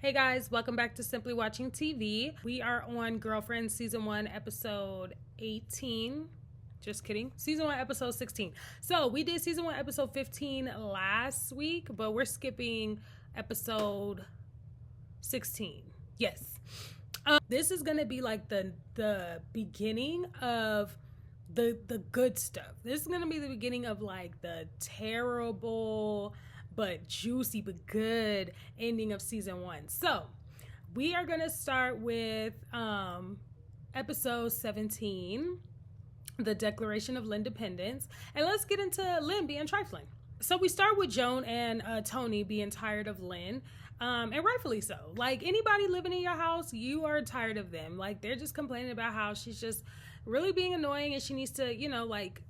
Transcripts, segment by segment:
Hey guys, welcome back to Simply Watching TV. We are on Girlfriend Season 1, Episode 18. Just kidding. Season 1, Episode 16. So we did Season 1, Episode 15 last week, but we're skipping Episode 16. Yes. This is going to be like the beginning of the good stuff. This is going to be the beginning of like the terrible but juicy but good ending of season 1. So we are gonna start with episode 17, the Declaration of Lynndependence, and let's get into Lynn being trifling. So we start with Joan and Tony being tired of Lynn, and rightfully so. Like anybody living in your house, you are tired of them. Like they're just complaining about how she's just really being annoying and she needs to, like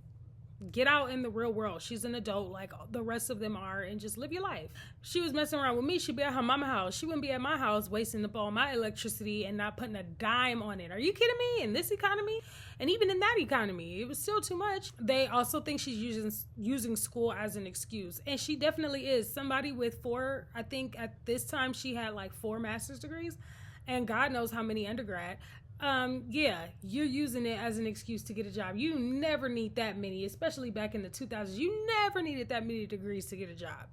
get out in the real world. She's an adult like the rest of them are, and just live your life. She was messing around with me, she'd be at her mama's house. She wouldn't be at my house wasting up all my electricity and not putting a dime on it. Are you kidding me? In this economy, and even in that economy, it was still too much. They also think she's using school as an excuse, and she definitely is. Somebody with 4, I think at this time she had like 4 master's degrees and God knows how many undergrad. Yeah, you're using it as an excuse to get a job. You never need that many, especially back in the 2000s. You never needed that many degrees to get a job.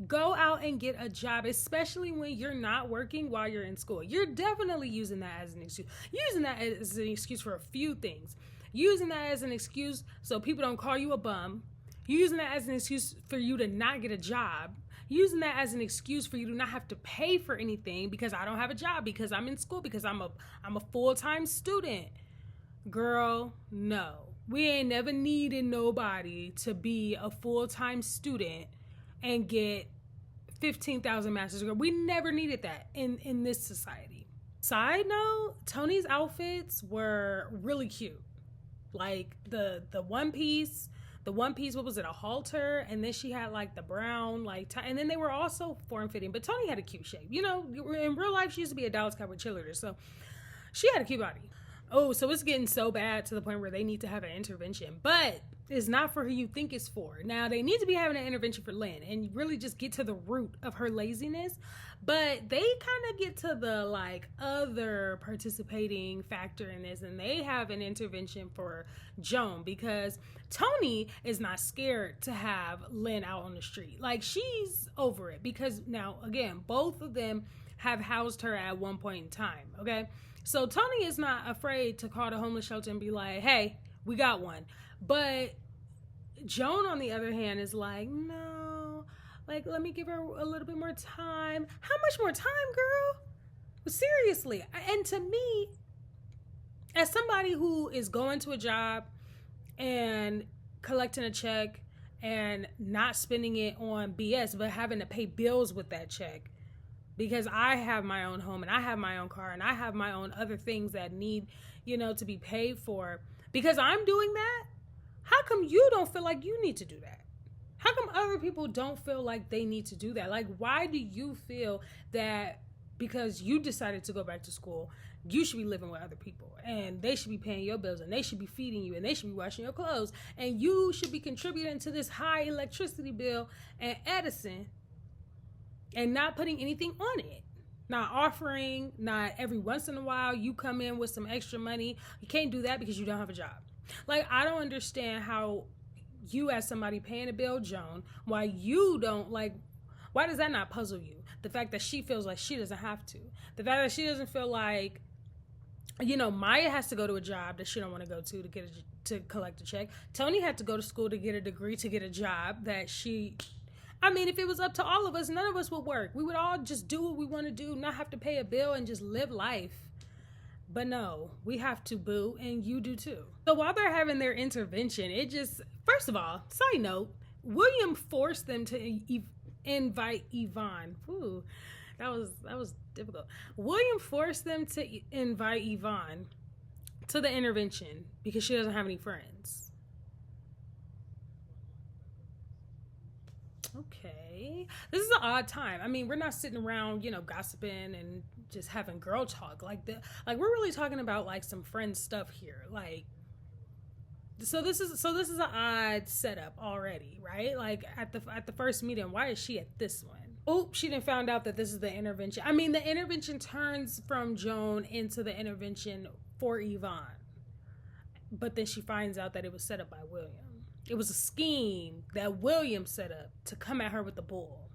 Go out and get a job, especially when you're not working while you're in school. You're definitely using that as an excuse. Using that as an excuse for a few things. Using that as an excuse so people don't call you a bum. Using that as an excuse for you to not get a job. Using that as an excuse for you to not have to pay for anything because I don't have a job, because I'm in school, because I'm a full-time student. Girl, no. We ain't never needed nobody to be a full-time student and get 15,000 master's degrees. We never needed that in this society. Side note, Tony's outfits were really cute. Like the one piece, what was it, a halter, and then she had like the brown like and then they were also form-fitting, but Tony had a cute shape. In real life she used to be a Dallas Cowboy cheerleader, so she had a cute body. Oh, so it's getting so bad to the point where they need to have an intervention, but it's not for who you think it's for. Now they need to be having an intervention for Lynn and really just get to the root of her laziness, but they kind of get to the like other participating factor in this, and they have an intervention for Joan because Tony is not scared to have Lynn out on the street. Like she's over it because now again both of them have housed her at one point in time. Okay, so Tony is not afraid to call the homeless shelter and be like, hey, we got one. But Joan, on the other hand, is like, no, like, let me give her a little bit more time. How much more time, girl? Seriously. And to me, as somebody who is going to a job and collecting a check and not spending it on BS, but having to pay bills with that check, because I have my own home and I have my own car and I have my own other things that need, to be paid for, because I'm doing that. How come you don't feel like you need to do that? How come other people don't feel like they need to do that? Like, why do you feel that because you decided to go back to school, you should be living with other people and they should be paying your bills and they should be feeding you and they should be washing your clothes and you should be contributing to this high electricity bill and Edison and not putting anything on it? Not offering, not every once in a while you come in with some extra money. You can't do that because you don't have a job. Like, I don't understand how you, as somebody paying a bill, Joan, why you don't, like, why does that not puzzle you? The fact that she feels like she doesn't have to. The fact that she doesn't feel like, Maya has to go to a job that she don't want to go to collect a check. Tony had to go to school to get a degree, to get a job that if it was up to all of us, none of us would work. We would all just do what we want to do, not have to pay a bill and just live life. But no, we have to, boo, and you do too. So while they're having their intervention, first of all, side note, William forced them to invite Yvonne. Ooh, that was difficult. William forced them to invite Yvonne to the intervention because she doesn't have any friends. Okay, this is an odd time. We're not sitting around, gossiping and just having girl talk like that. Like, we're really talking about like some friend stuff here. Like, so this is an odd setup already, right? Like at the first meeting, why is she at this one? Oh, she didn't found out that this is the intervention. I mean, the intervention turns from Joan into the intervention for Yvonne. But then she finds out that it was set up by William. It was a scheme that William set up to come at her with the bull.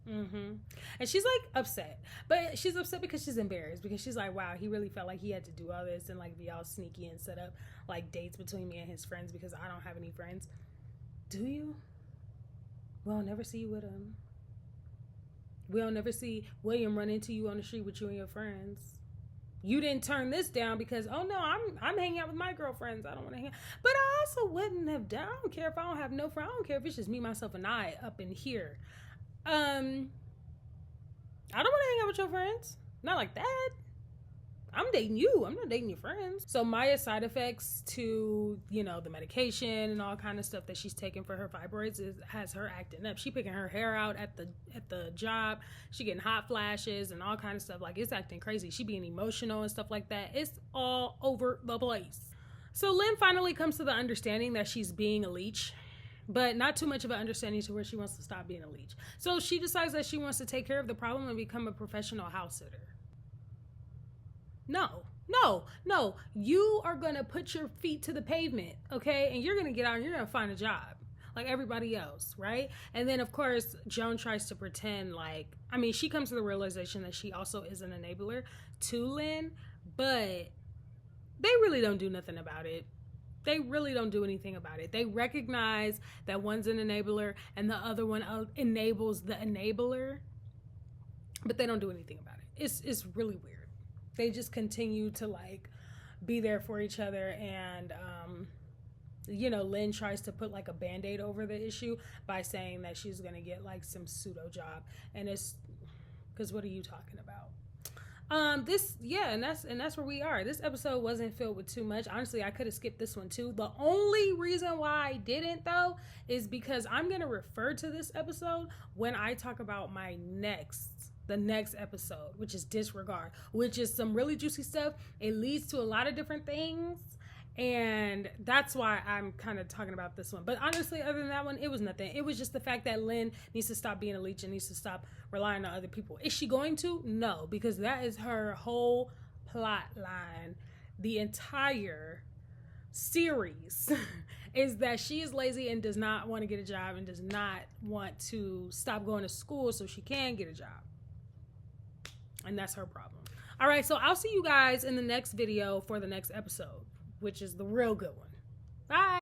And she's like upset, but she's upset because she's embarrassed, because she's like, wow, he really felt like he had to do all this and like be all sneaky and set up like dates between me and his friends because I don't have any friends. Do you? We'll never see you with him. We'll never see William run into you on the street with you and your friends. You didn't turn this down because, oh no, I'm hanging out with my girlfriends. I don't want to hang out. But I also wouldn't have done. I don't care if I don't have no friend. I don't care if it's just me, myself, and I up in here. I don't want to hang out with your friends. Not like that. I'm dating you. I'm not dating your friends. So Maya's side effects to, you know, the medication and all kind of stuff that she's taking for her fibroids has her acting up. She picking her hair out at the job. She getting hot flashes and all kind of stuff. Like, it's acting crazy. She being emotional and stuff like that. It's all over the place. So Lynn finally comes to the understanding that she's being a leech, but not too much of an understanding to where she wants to stop being a leech. So she decides that she wants to take care of the problem and become a professional house sitter. No. You are going to put your feet to the pavement, okay? And you're going to get out and you're going to find a job like everybody else, right? And then, of course, Joan tries to pretend like, I mean, she comes to the realization that she also is an enabler to Lynn, but they really don't do nothing about it. They really don't do anything about it. They recognize that one's an enabler and the other one enables the enabler, but they don't do anything about it. It's really weird. They just continue to like be there for each other, and you know, Lynn tries to put like a band-aid over the issue by saying that she's gonna get like some pseudo job, and it's because what are you talking about? And that's where we are. This episode wasn't filled with too much. Honestly, I could have skipped this one too. The only reason why I didn't though is because I'm gonna refer to this episode when I talk about the next episode, which is Disregard, which is some really juicy stuff. It leads to a lot of different things, and that's why I'm kind of talking about this one. But honestly, other than that one, it was nothing. It was just the fact that Lynn needs to stop being a leech and needs to stop relying on other people. Is she going to? No, because that is her whole plot line. The entire series is that she is lazy and does not want to get a job and does not want to stop going to school so she can get a job. And that's her problem. All right, so I'll see you guys in the next video for the next episode, which is the real good one. Bye.